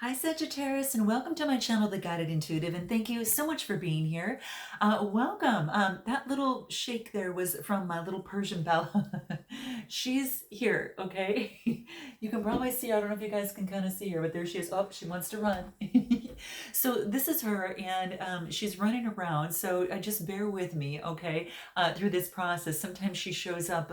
Hi Sagittarius, and welcome to my channel, The Guided Intuitive, and thank you so much for being here. Welcome. That little shake there was from my little Persian Bella. She's here, okay? You can probably see her. I don't know if you guys can kind of see her, but there she is. Oh, she wants to run. So this is her, and she's running around, so just bear with me, okay, through this process. Sometimes she shows up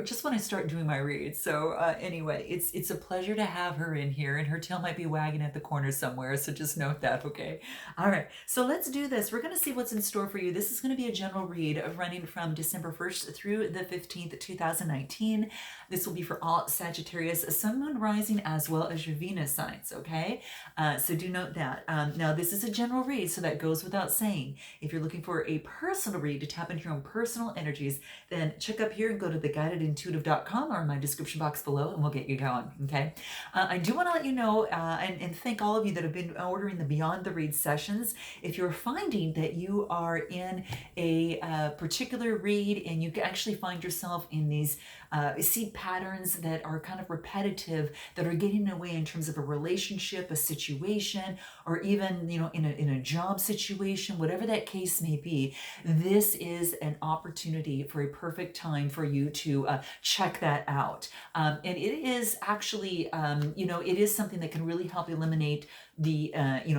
just when I start doing my reads. So anyway, it's a pleasure to have her in here, and her tail might be wagging at the corner somewhere, so just note that, okay? All right, so let's do this. We're going to see what's in store for you. This is going to be a general read of running from December 1st through the 15th, 2019. This will be for all Sagittarius, Sun, Moon, Rising, as well as your Venus signs, okay? So do note that. Now, this is a general read, so that goes without saying. If you're looking for a personal read to tap into your own personal energies, then check up here and go to theguidedintuitive.com or in my description box below, and we'll get you going, okay? I do want to let you know and thank all of you that have been ordering the Beyond the Read sessions. If you're finding that you are in a particular read and you can actually find yourself in these see patterns that are kind of repetitive, that are getting in the way in terms of a relationship, a situation, or even in a job situation, whatever that case may be, this is an opportunity for a perfect time for you to check that out. And it is actually, it is something that can really help eliminate the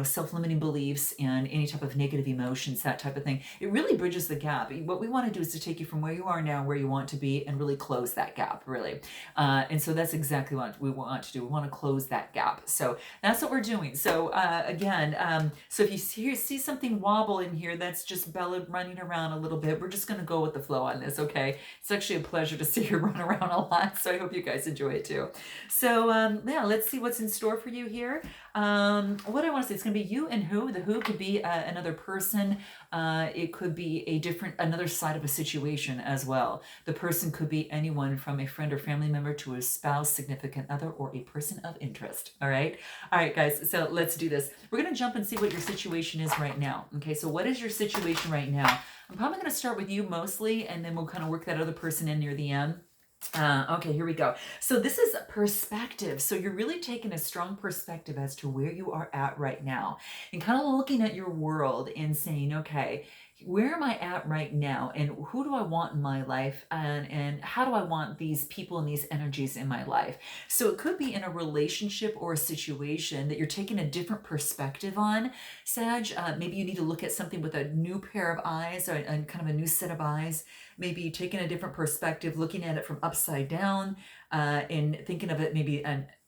self-limiting beliefs and any type of negative emotions, that type of thing. It really bridges the gap. What we want to do is to take you from where you are now, where you want to be, and really close that gap, really. And so that's exactly what we want to do. We want to close that gap. So that's what we're doing. So again, so if you see something wobble in here, that's just Bella running around a little bit. We're just going to go with the flow on this, okay? It's actually a pleasure to see her run around a lot, so I hope you guys enjoy it too. So yeah, let's see what's in store for you here. What I want to say, it's going to be you and who. The who could be another person. It could be another side of a situation as well. The person could be anyone from a friend or family member to a spouse, significant other, or a person of interest. All right. All right, guys. So let's do this. We're going to jump and see what your situation is right now. Okay. So what is your situation right now? I'm probably going to start with you mostly, and then we'll kind of work that other person in near the end. Okay, here we go. So this is perspective. So you're really taking a strong perspective as to where you are at right now and kind of looking at your world and saying, okay, where am I at right now, and who do I want in my life, and how do I want these people and these energies in my life? So it could be in a relationship or a situation that you're taking a different perspective on, Sag. Maybe you need to look at something with a new pair of eyes, or kind of a new set of eyes. Maybe taking a different perspective, looking at it from upside down, and thinking of it maybe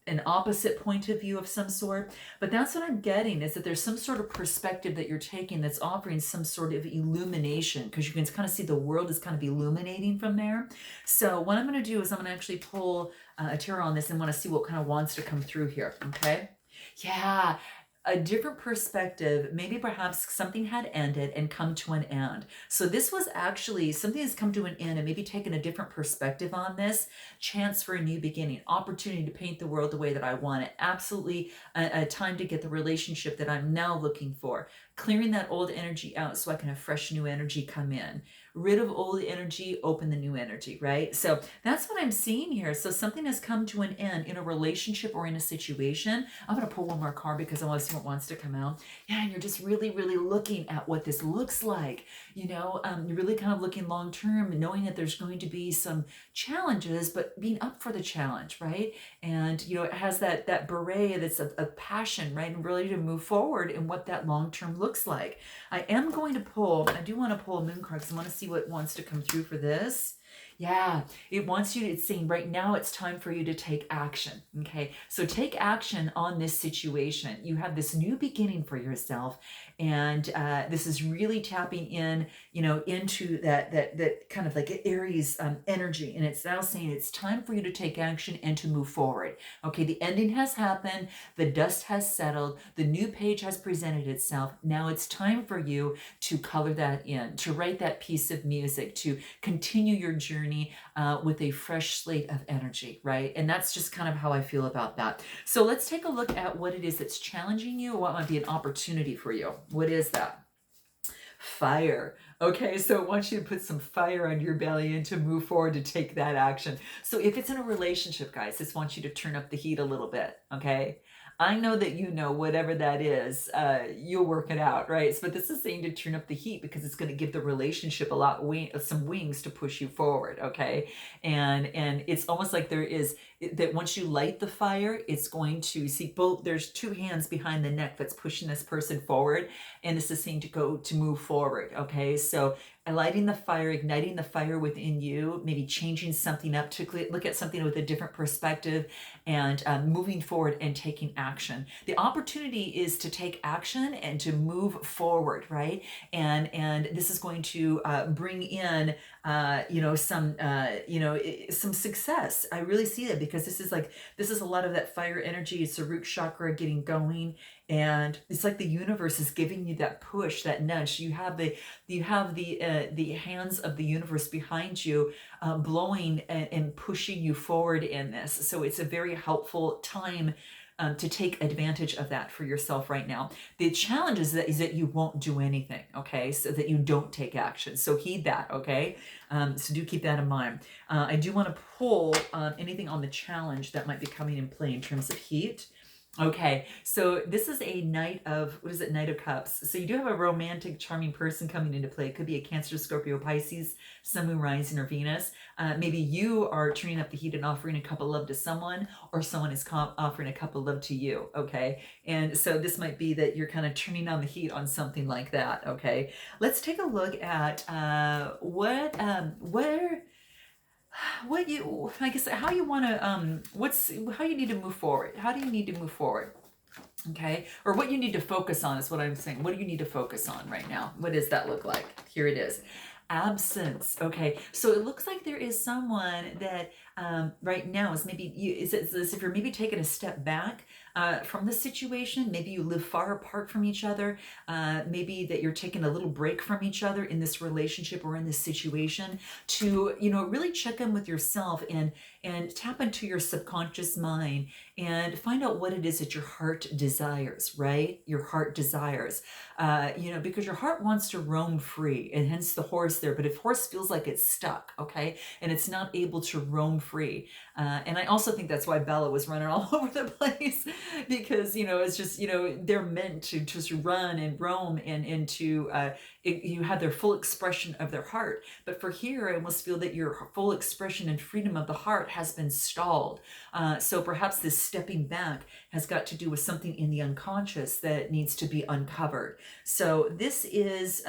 an opposite point of view of some sort. But that's what I'm getting, is that there's some sort of perspective that you're taking that's offering some sort of illumination, because you can kind of see the world is kind of illuminating from there. So what I'm going to do is I'm going to actually pull a tarot on this and want to see what kind of wants to come through here. Okay. Yeah, a different perspective. Maybe perhaps something had ended and come to an end. So this was actually something that's come to an end, and maybe taken a different perspective on this. Chance for a new beginning, opportunity to paint the world the way that I want it. Absolutely a time to get the relationship that I'm now looking for. Clearing that old energy out so I can have fresh new energy come in. Rid of old energy, open the new energy, right? So that's what I'm seeing here. So something has come to an end in a relationship or in a situation. I'm going to pull one more card because I want to see what wants to come out. Yeah, and you're just really, really looking at what this looks like. You're really kind of looking long term, knowing that there's going to be some challenges, but being up for the challenge, right? And it has that beret that's of passion, right? And really to move forward in what that long term looks like. I do want to pull a moon card because I want to see what wants to come through for this. Yeah, it's saying right now it's time for you to take action. Okay, so take action on this situation. You have this new beginning for yourself, and this is really tapping in, into that kind of like Aries energy, and it's now saying it's time for you to take action and to move forward. Okay, the ending has happened, the dust has settled, the new page has presented itself. Now it's time for you to color that in, to write that piece of music, to continue your journey with a fresh slate of energy, right? And that's just kind of how I feel about that. So let's take a look at what it is that's challenging you, or what might be an opportunity for you. What is that? Fire. Okay, so I want you to put some fire on your belly and to move forward, to take that action. So if it's in a relationship, guys, this wants you to turn up the heat a little bit, okay? I know that you know whatever that is, you'll work it out, right? But this is saying to turn up the heat because it's going to give the relationship a lot some wings to push you forward, okay? And it's almost like there is that once you light the fire, it's going to see both. There's two hands behind the neck that's pushing this person forward, and this is saying to move forward, okay? So lighting the fire, igniting the fire within you, maybe changing something up to look at something with a different perspective, and moving forward and taking action. The opportunity is to take action and to move forward, right? And this is going to bring in some success. I really see that because this is a lot of that fire energy. It's the root chakra getting going, and it's like the universe is giving you that push, that nudge. You have the hands of the universe behind you, blowing and pushing you forward in this. So it's a very helpful time to take advantage of that for yourself right now. The challenge is that you won't do anything, okay? So that you don't take action. So heed that, okay? So do keep that in mind. I do want to pull anything on the challenge that might be coming in play in terms of heat. Okay, so this is a Knight of, what is it, Knight of Cups. So you do have a romantic, charming person coming into play. It could be a Cancer, Scorpio, Pisces, Sun, Moon, Rising, or Venus. Maybe you are turning up the heat and offering a cup of love to someone, or someone is offering a cup of love to you, okay? And so this might be that you're kind of turning on the heat on something like that, okay? Let's take a look at I guess how you want to how you need to move forward. How do you need to move forward? Okay, or what you need to focus on is what I'm saying. What do you need to focus on right now? What does that look like? Here it is. Absence. Okay, so it looks like there is someone that right now is maybe you, is as if you're maybe taking a step back from the situation. Maybe you live far apart from each other. Maybe that you're taking a little break from each other in this relationship or in this situation to, really check in with yourself and tap into your subconscious mind and find out what it is that your heart desires, right? Your heart desires, because your heart wants to roam free, and hence the horse there. But if horse feels like it's stuck, okay, and it's not able to roam free, and I also think that's why Bella was running all over the place, because it's just they're meant to just run and roam and to you have their full expression of their heart. But for here, I almost feel that your full expression and freedom of the heart has been stalled. So perhaps this stepping back has got to do with something in the unconscious that needs to be uncovered. So this is,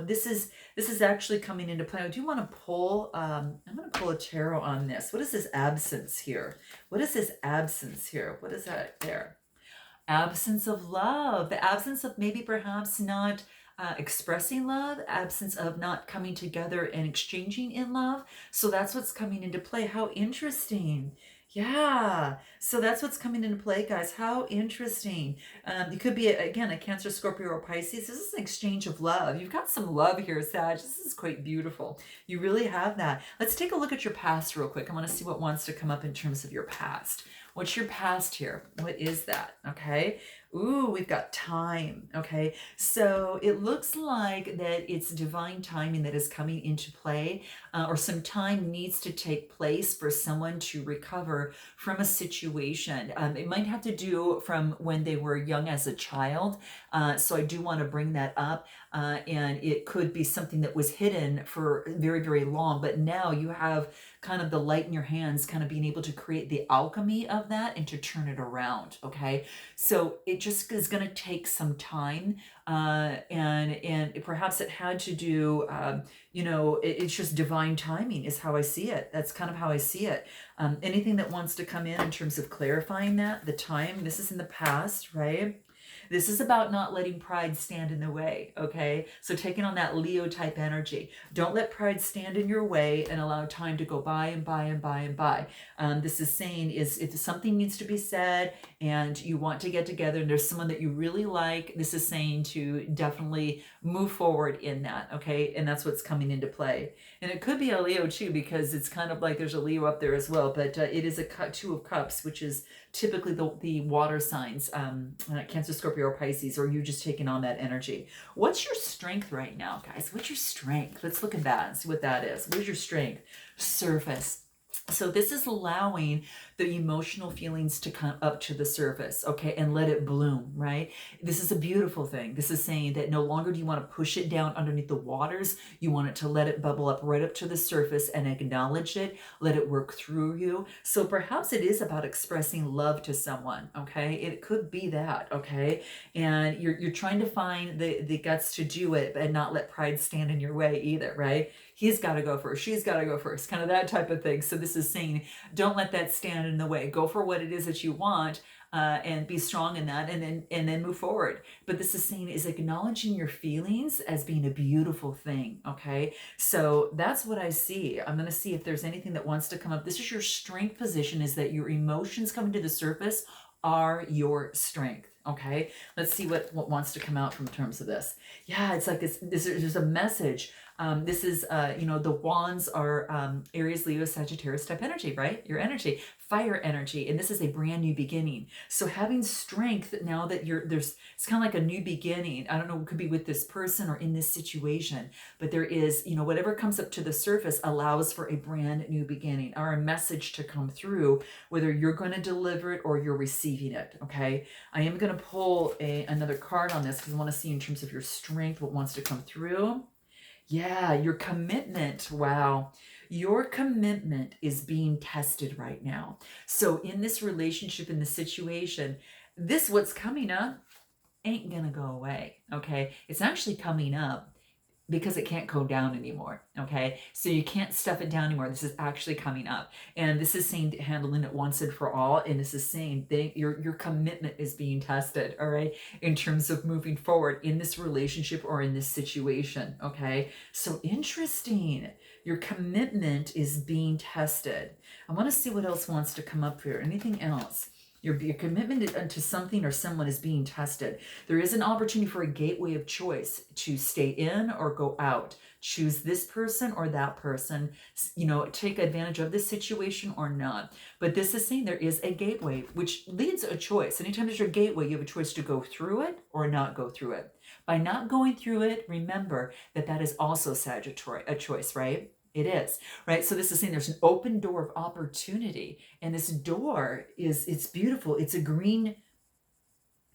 this is actually coming into play. I do want to pull, I'm going to pull a tarot on this. What is this absence here? What is this absence here? What is that there? Absence of love, the absence of maybe perhaps not expressing love, absence of not coming together and exchanging in love. So that's what's coming into play. How interesting. Yeah. So that's what's coming into play, guys. How interesting. It could be, again, a Cancer, Scorpio, or Pisces. This is an exchange of love. You've got some love here, Sag. This is quite beautiful. You really have that. Let's take a look at your past real quick. I want to see what wants to come up in terms of your past. What's your past here? What is that? Okay. Ooh, we've got time. Okay. So it looks like that it's divine timing that is coming into play, or some time needs to take place for someone to recover from a situation. It might have to do from when they were young as a child. So I do want to bring that up. And it could be something that was hidden for very, very long, but now you have kind of the light in your hands, kind of being able to create the alchemy of that and to turn it around. Okay. So it just is going to take some time. And perhaps it had to do, it's just divine timing is how I see it. That's kind of how I see it. Anything that wants to come in terms of clarifying that, the time, this is in the past, right? This is about not letting pride stand in the way, okay? So taking on that Leo type energy. Don't let pride stand in your way and allow time to go by and by and by and by. This is saying is if something needs to be said and you want to get together and there's someone that you really like, this is saying to definitely move forward in that, okay? And that's what's coming into play. And it could be a Leo too, because it's kind of like there's a Leo up there as well, but it is a Two of Cups, which is typically the water signs, Cancer, Scorpio, or Pisces, or you just taking on that energy. What's your strength right now, guys? What's your strength? Let's look at that and see what that is. What is your strength? Surface. So this is allowing the emotional feelings to come up to the surface, okay, and let it bloom, right? This is a beautiful thing. This is saying that no longer do you want to push it down underneath the waters. You want it to let it bubble up right up to the surface and acknowledge it, let it work through you. So perhaps it is about expressing love to someone, okay? It could be that, okay? And you're trying to find the guts to do it and not let pride stand in your way either, right? He's got to go first. She's got to go first, kind of that type of thing. So this is saying, don't let that stand in the way. Go for what it is that you want, and be strong in that, and then move forward. But this is saying is acknowledging your feelings as being a beautiful thing. Okay, so that's what I see. I'm going to see if there's anything that wants to come up. This is your strength position, is that your emotions coming to the surface are your strength. Okay, let's see what wants to come out from terms of this. Yeah, it's like there's a message. This is, the wands are Aries, Leo, Sagittarius type energy, right? Your energy, fire energy, and this is a brand new beginning. So having strength now that it's kind of like a new beginning. I don't know, it could be with this person or in this situation, but there is, whatever comes up to the surface allows for a brand new beginning or a message to come through, whether you're going to deliver it or you're receiving it. Okay, I am going to pull another card on this because I want to see in terms of your strength what wants to come through. Yeah, your commitment. Wow. Your commitment is being tested right now. So in this relationship, in this situation, what's coming up ain't gonna go away. Okay. It's actually coming up because it can't go down anymore. Okay. So you can't stuff it down anymore. This is actually coming up. And this is saying handling it once and for all. And this is saying that your commitment is being tested. All right. In terms of moving forward in this relationship or in this situation. Okay. So interesting. Your commitment is being tested. I want to see what else wants to come up here. Anything else? Your commitment to something or someone is being tested. There is an opportunity for a gateway of choice to stay in or go out. Choose this person or that person, take advantage of this situation or not. But this is saying there is a gateway, which leads a choice. Anytime there's a gateway, you have a choice to go through it or not go through it. By not going through it, remember that is also Sagittarius, a choice, right? It is, right? So this is saying there's an open door of opportunity, and this door it's beautiful. It's a green.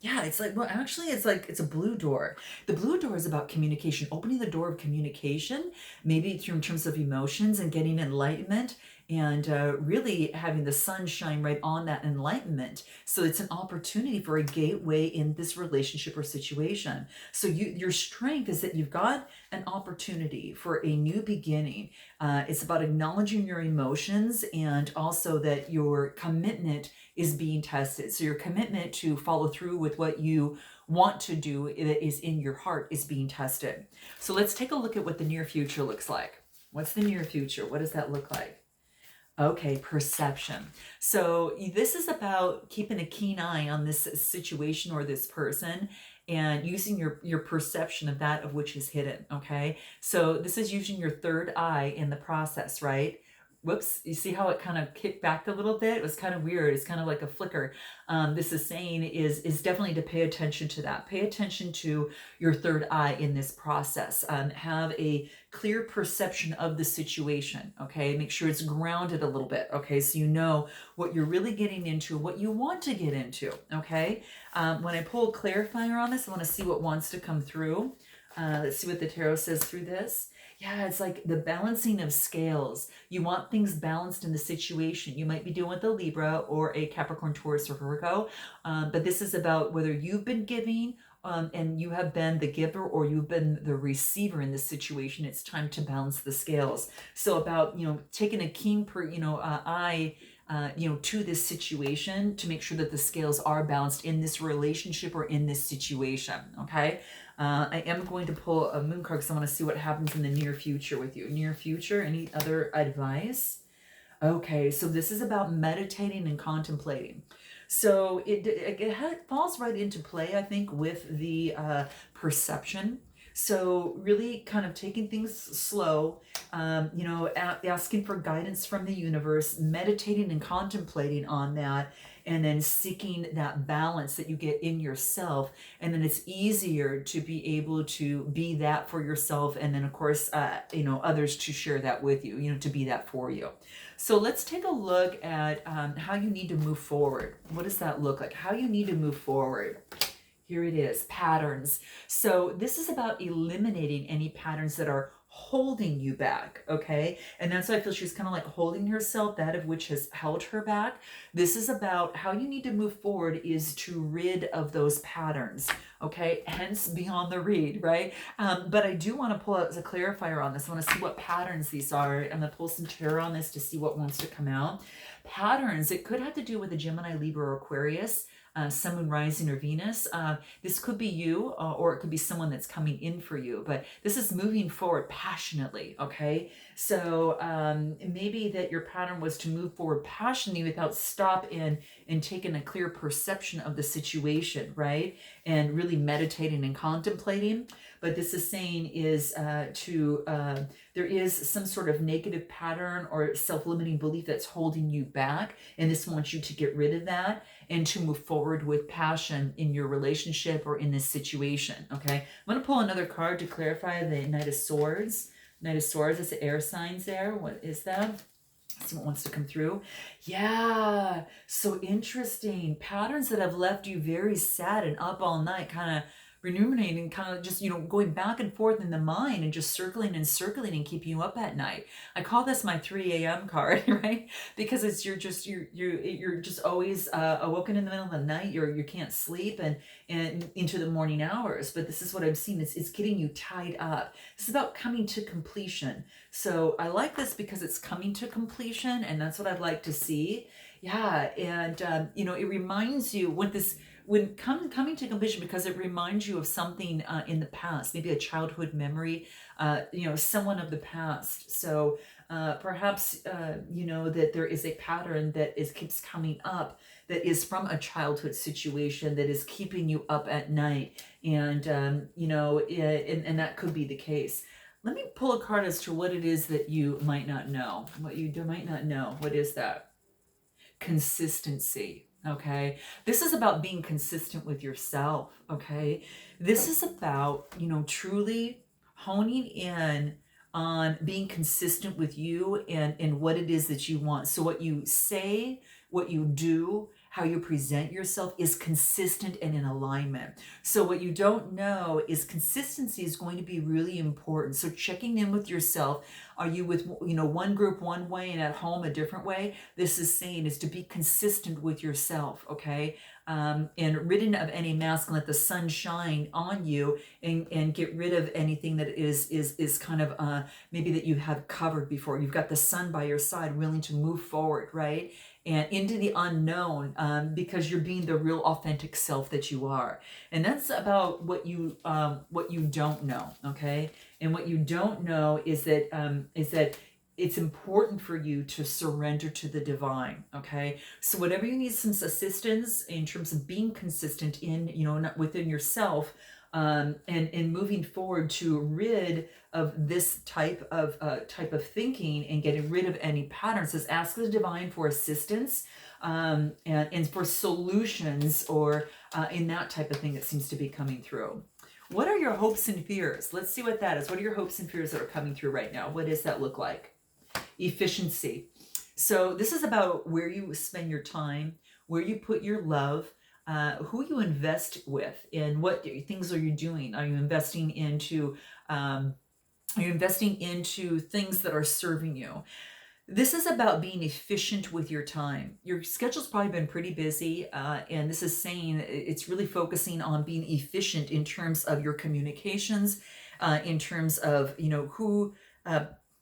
Yeah, it's like, well, actually, it's a blue door. The blue door is about communication, opening the door of communication, maybe through in terms of emotions and getting enlightenment, and really having the sun shine right on that enlightenment. So it's an opportunity for a gateway in this relationship or situation. So your strength is that you've got an opportunity for a new beginning. It's about acknowledging your emotions, and also that your commitment is being tested. So your commitment to follow through with what you want to do that is in your heart is being tested. So let's take a look at what the near future looks like. What's the near future? What does that look like? Okay, perception. So this is about keeping a keen eye on this situation or this person, and using your perception of that of which is hidden. Okay, so this is using your third eye in the process, right? Whoops, you see how it kind of kicked back a little bit? It was kind of weird. It's kind of like a flicker. This is saying is definitely to pay attention to that. Pay attention to your third eye in this process. Have a clear perception of the situation. Okay, make sure it's grounded a little bit. Okay, so you know what you're really getting into, what you want to get into. Okay, when I pull a clarifier on this, I want to see what wants to come through. Let's see what the tarot says through this. Yeah, it's like the balancing of scales. You want things balanced in the situation. You might be dealing with a Libra or a Capricorn, Taurus, or Virgo, but this is about whether you've been giving and you have been the giver, or you've been the receiver in this situation. It's time to balance the scales. So about, taking a keen eye to this situation to make sure that the scales are balanced in this relationship or in this situation. Okay. I am going to pull a moon card because I want to see what happens in the near future with you. Near future, any other advice? Okay, so this is about meditating and contemplating. So it falls right into play, I think, with the perception. So really kind of taking things slow, asking for guidance from the universe, meditating and contemplating on that, and then seeking that balance that you get in yourself. And then it's easier to be able to be that for yourself. And then of course, others to share that with you, to be that for you. So let's take a look at how you need to move forward. What does that look like? How you need to move forward. Here it is, patterns. So this is about eliminating any patterns that are holding you back, okay? And that's why I feel she's kind of like holding herself, that of which has held her back. This is about how you need to move forward is to rid of those patterns, okay? Hence beyond the read, right? But I do want to pull out as a clarifier on this. I want to see what patterns these are. I'm going to pull some tarot on this to see what wants to come out. Patterns, it could have to do with a Gemini, Libra, or Aquarius. Sun, Moon, Rising, or Venus. This could be you, or it could be someone that's coming in for you, but this is moving forward passionately, okay? So maybe that your pattern was to move forward passionately without stop and taking a clear perception of the situation, right? And really meditating and contemplating. But this is saying is there is some sort of negative pattern or self-limiting belief that's holding you back, and this wants you to get rid of that and to move forward with passion in your relationship or in this situation, okay? I'm going to pull another card to clarify the Knight of Swords. Knight of Swords is the air signs there. What is that? Let's see what wants to come through. Yeah, so interesting. Patterns that have left you very sad and up all night, kind of ruminating, kind of just, going back and forth in the mind and just circling and circling and keeping you up at night. I call this my 3 a.m. card, right? Because it's you're just always awoken in the middle of the night. You can't sleep and into the morning hours. But this is what I'm seeing. It's getting you tied up. This is about coming to completion. So I like this because it's coming to completion, and that's what I'd like to see. Yeah, and it reminds you when coming to completion, because it reminds you of something in the past, maybe a childhood memory, someone of the past. So perhaps that there is a pattern that keeps coming up that is from a childhood situation that is keeping you up at night, and and that could be the case. Let me pull a card as to what it is that you might not know. What you might not know. What is that? Consistency. Okay. This is about being consistent with yourself. Okay. This is about, truly honing in on being consistent with you and what it is that you want. So what you say, what you do, how you present yourself is consistent and in alignment. So what you don't know is consistency is going to be really important. So checking in with yourself. Are you with, one group one way and at home a different way? This is saying is to be consistent with yourself, okay? And ridden of any mask, and let the sun shine on you, and get rid of anything that is kind of maybe that you have covered before. You've got the sun by your side, willing to move forward, right? And into the unknown, because you're being the real authentic self that you are. And that's about what you don't know, okay? And what you don't know is that it's important for you to surrender to the divine, okay? So whatever you need some assistance in terms of being consistent in, within yourself, and moving forward to rid of this type of thinking and getting rid of any patterns, is ask the divine for assistance, and for solutions, or in that type of thing that seems to be coming through. What are your hopes and fears? Let's see what that is. What are your hopes and fears that are coming through right now? What does that look like? Efficiency. So this is about where you spend your time, where you put your love, who you invest with, and what things are you doing? Are you investing into things that are serving you? This is about being efficient with your time. Your schedule's probably been pretty busy, and this is saying it's really focusing on being efficient in terms of your communications, in terms of who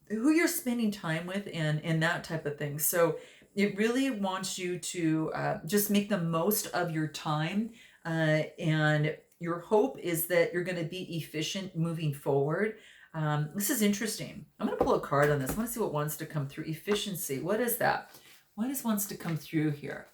you're spending time with, and that type of thing. So it really wants you to just make the most of your time, and your hope is that you're going to be efficient moving forward. This is interesting. I'm going to pull a card on this. I want to see what wants to come through. Efficiency. What is that? What wants to come through here?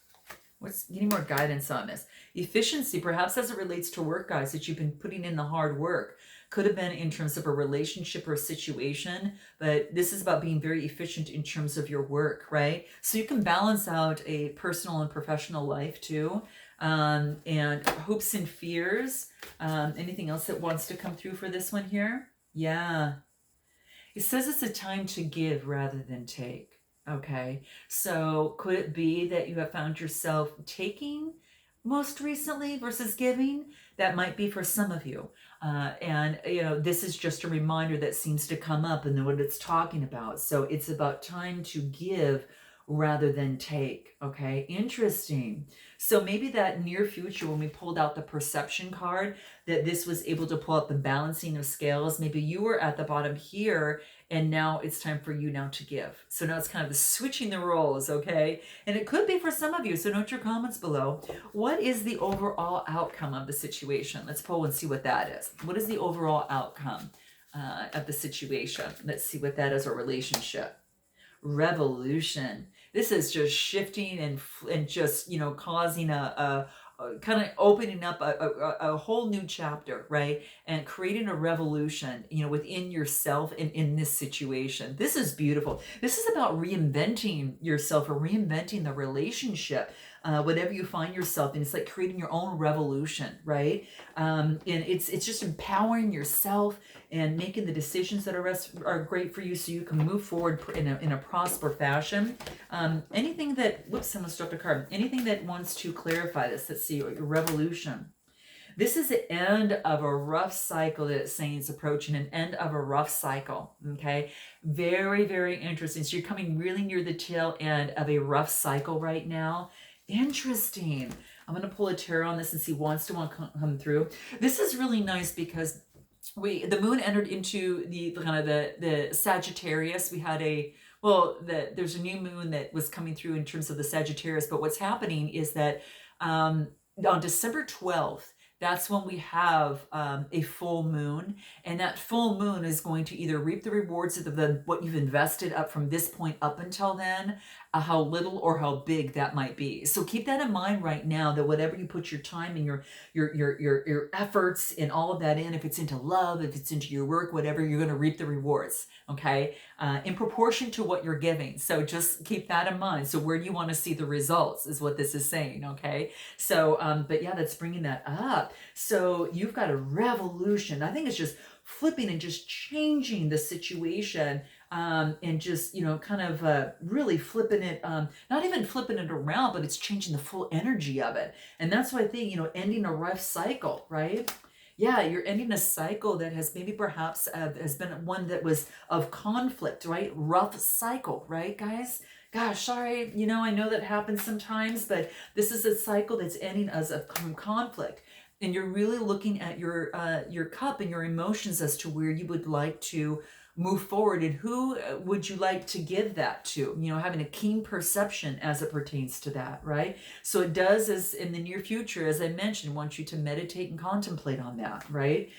Getting more guidance on this? Efficiency, perhaps as it relates to work, guys, that you've been putting in the hard work. Could have been in terms of a relationship or a situation, but this is about being very efficient in terms of your work, right? So you can balance out a personal and professional life too. And hopes and fears. Anything else that wants to come through for this one here? Yeah. It says it's a time to give rather than take. Okay. So could it be that you have found yourself taking most recently versus giving? That might be for some of you. And, this is just a reminder that seems to come up and what it's talking about. So it's about time to give rather than take. Okay. Interesting. So maybe that near future, when we pulled out the perception card, that this was able to pull out the balancing of scales. Maybe you were at the bottom here and now it's time for you now to give. So now it's kind of switching the roles, okay? And it could be for some of you, so note your comments below. What is the overall outcome of the situation? Let's pull and see what that is. What is the overall outcome of the situation? Let's see what that is, a relationship. Revolution. This is just shifting and just, causing a kind of opening up a whole new chapter, right? And creating a revolution, within yourself and in this situation. This is beautiful. This is about reinventing yourself or reinventing the relationship. Whatever you find yourself in, it's like creating your own revolution, right? And it's just empowering yourself and making the decisions that are great for you, so you can move forward in a prosper fashion. Anything that, whoops, someone struck a card. Anything that wants to clarify this. Let's see, your revolution. This is the end of a rough cycle that it's saying. It's approaching an end of a rough cycle, okay? Very, very interesting. So you're coming really near the tail end of a rough cycle right now. Interesting. I'm going to pull a tarot on this and see wants to come through. This is really nice because the moon entered into the kind of the Sagittarius. We had there's a new moon that was coming through in terms of the Sagittarius, but what's happening is that on December 12th, that's when we have a full moon, and that full moon is going to either reap the rewards of what you've invested up from this point up until then, how little or how big that might be. So keep that in mind right now, that whatever you put your time and your efforts and all of that in, if it's into love, if it's into your work, whatever, you're going to reap the rewards, okay? In proportion to what you're giving. So just keep that in mind. So where do you want to see the results is what this is saying, okay? So, but yeah, that's bringing that up. So you've got a revolution. I think it's just flipping and just changing the situation, and just, kind of really flipping it, not even flipping it around, but it's changing the full energy of it. And that's why I think, ending a rough cycle, right? Yeah, you're ending a cycle that has maybe perhaps has been one that was of conflict, right? Rough cycle, right, guys? Gosh, sorry, I know that happens sometimes, but this is a cycle that's ending as a conflict. And you're really looking at your cup and your emotions as to where you would like to move forward, and who would you like to give that to, having a keen perception as it pertains to that, right? So it does, as in the near future, as I mentioned, want you to meditate and contemplate on that, right?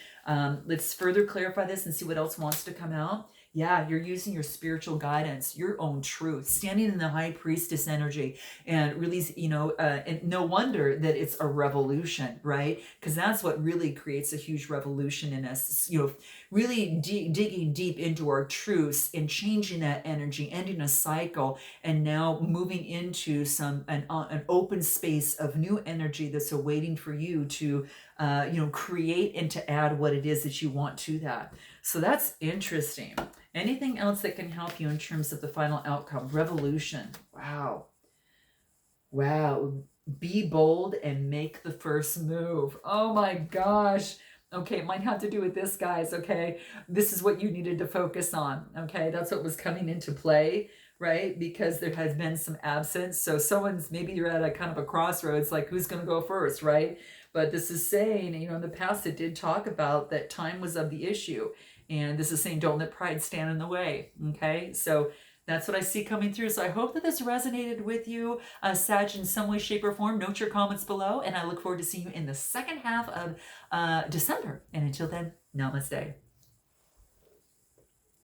Let's further clarify this and see what else wants to come out. Yeah, you're using your spiritual guidance, your own truth, standing in the high priestess energy, and really, and no wonder that it's a revolution, right? Because that's what really creates a huge revolution in us, really digging deep into our truths and changing that energy, ending a cycle, and now moving into an open space of new energy that's awaiting for you to, create and to add what it is that you want to that. So that's interesting. Anything else that can help you in terms of the final outcome? Revolution. Wow. Wow. Be bold and make the first move. Oh my gosh. Okay, it might have to do with this, guys, okay? This is what you needed to focus on, okay? That's what was coming into play, right? Because there has been some absence. So maybe you're at a kind of a crossroads, like who's going to go first, right? But this is saying, in the past it did talk about that time was of the issue. And this is saying, don't let pride stand in the way, okay? So that's what I see coming through. So I hope that this resonated with you, Sag, in some way, shape, or form. Note your comments below, and I look forward to seeing you in the second half of December. And until then, namaste.